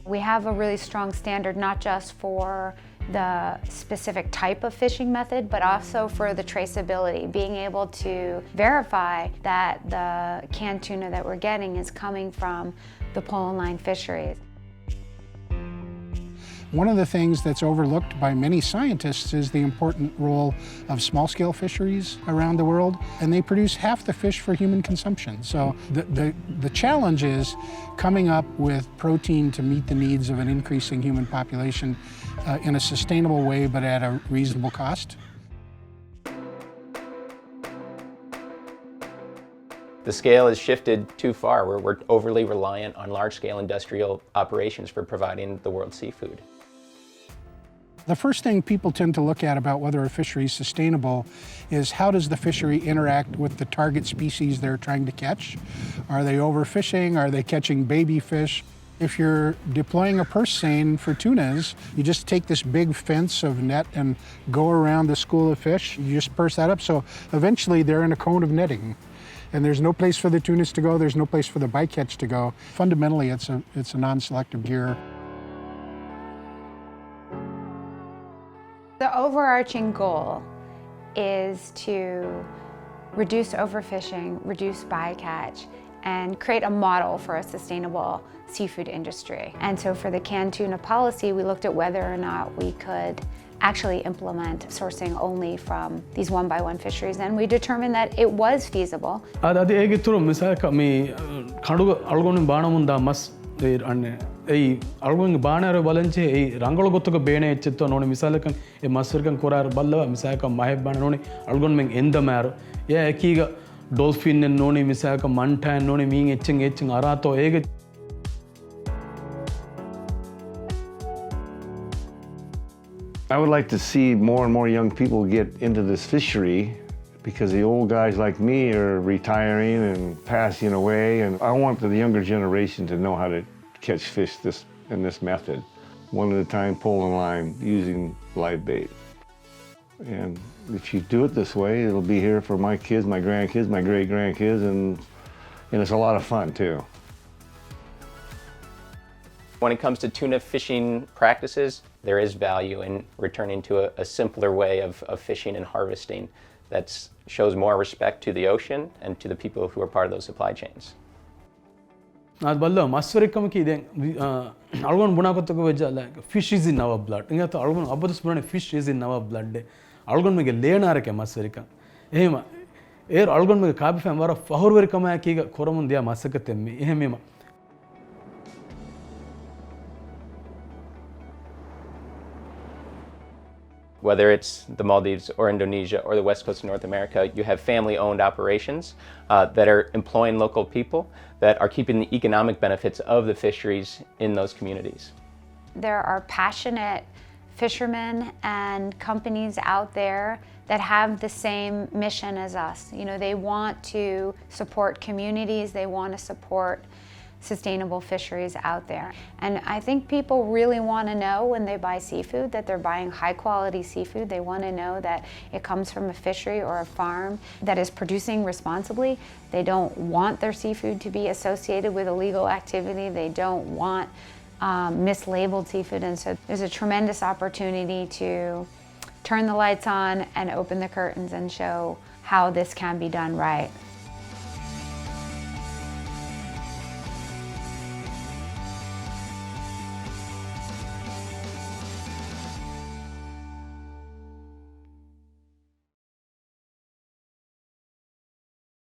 We have a really strong standard, not just for the specific type of fishing method, but also for the traceability, being able to verify that the canned tuna that we're getting is coming from the pole and line fisheries. One of the things that's overlooked by many scientists is the important role of small-scale fisheries around the world, and they produce half the fish for human consumption. So the challenge is coming up with protein to meet the needs of an increasing human population in a sustainable way, but at a reasonable cost. The scale has shifted too far, where we're overly reliant on large-scale industrial operations for providing the world's seafood. The first thing people tend to look at about whether a fishery is sustainable is how does the fishery interact with the target species they're trying to catch? Are they overfishing? Are they catching baby fish? If you're deploying a purse seine for tunas, you just take this big fence of net and go around the school of fish. You just purse that up, so eventually they're in a cone of netting. And there's no place for the tunas to go, there's no place for the bycatch to go. Fundamentally, it's a non-selective gear. The overarching goal is to reduce overfishing, reduce bycatch, and create a model for a sustainable seafood industry. And so for the canned tuna policy, we looked at whether or not we could actually implement sourcing only from these one-by-one fisheries, and we determined that it was feasible. ඒ අල්ගොන්ගේ බානර බලංචේ ඒ රංගල ගොත්තක බේනේ එච්චෙත්ව නොනේ මිසලකන් ඒ මස්වරකන් කොරාර බල්ලව මිසයක මහෙබ් බාන නොනේ අල්ගොන් මෙන් එන්ද මාරු යා එකීග dolphin nen නොනේ මිසයක මන්ටන් නොනේ මීන් එච්චෙන් අරාතෝ ඒගේ. I would like to see more and more young people get into this fishery, because the old guys like me are retiring and passing away, and I want the younger generation to know how to catch fish in this method. One at a time, pole and line, using live bait. And if you do it this way, it'll be here for my kids, my grandkids, my great-grandkids, and it's a lot of fun too. When it comes to tuna fishing practices, there is value in returning to a simpler way of fishing and harvesting that shows more respect to the ocean and to the people who are part of those supply chains. ಅದು ಬಲ್ಲ ಮಸ್ವರಿಕಮ ಕಿ ಇದೆನ್ ಅಳ್ಗೊಂಡು ಬುಣಾಕೊತ್ತಕ ವೆಜ್ಜಲ್ಲ fish is in our blood ಇಂಗತ ಅಳ್ಗೊಂಡು ಅಬ್ಬದಸ್ ಬುಣನೆ fish is in our blood ಅಳ್ಗೊಂಡು ಮಿಗೆ ಲೇನಾರಕೆ ಮಸ್ವರಿಕ එහෙම ඒර අල්ගොන් ಮಿಗೆ ಕಾಬಿ ಫೆಮ್ ವರ ಫಹುರ್ವರಿಕಮ ಯಾಕೀಗ ಕೊರಮುಂದಿಯ ಮಸಕ ತೆಮ್ಮಿ එහෙමම. Whether it's the Maldives or Indonesia or the west coast of North America, you have family-owned operations that are employing local people that are keeping the economic benefits of the fisheries in those communities. There are passionate fishermen and companies out there that have the same mission as us. You know, they want to support communities, they want to support sustainable fisheries out there. And I think people really want to know when they buy seafood that they're buying high quality seafood. They want to know that it comes from a fishery or a farm that is producing responsibly. They don't want their seafood to be associated with illegal activity. They don't want mislabeled seafood. And so there's a tremendous opportunity to turn the lights on and open the curtains and show how this can be done right.